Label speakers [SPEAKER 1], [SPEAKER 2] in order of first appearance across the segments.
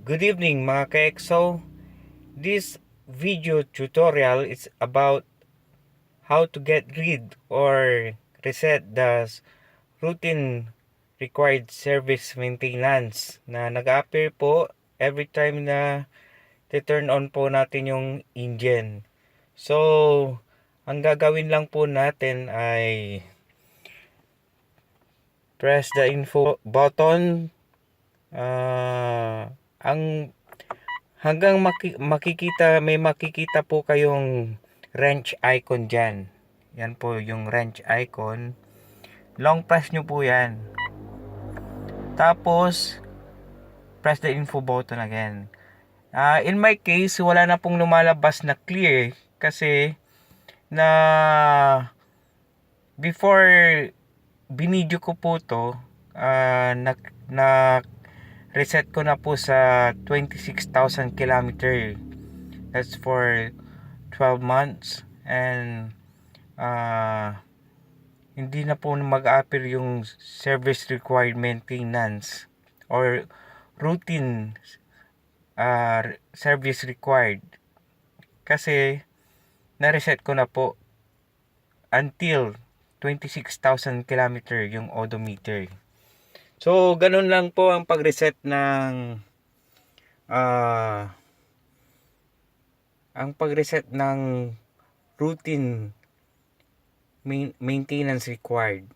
[SPEAKER 1] Good evening mga ka-EXO. This video tutorial is about how to get rid or reset the routine required service maintenance na nag-appear po every time na turn on po natin yung engine. So, ang gagawin lang po natin ay press the info button. Ang hanggang may makikita po kayong wrench icon dyan. Yan po yung wrench icon. Long press nyo po yan. Tapos press the info button again. In my case, wala na pong lumalabas na clear kasi na before binidyo ko po to, na reset ko na po sa 26,000 kilometer. That's for 12 months. And hindi na po mag-appear yung service required maintenance or routine service required. Kasi na-reset ko na po until 26,000 kilometer yung odometer. So, ganun lang po ang pag-reset ng routine maintenance required.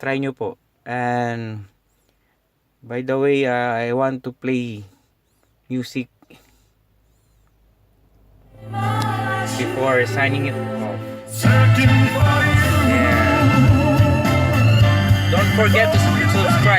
[SPEAKER 1] Try nyo po. And by the way, I want to play music before signing it off. Yeah. Don't forget to subscribe.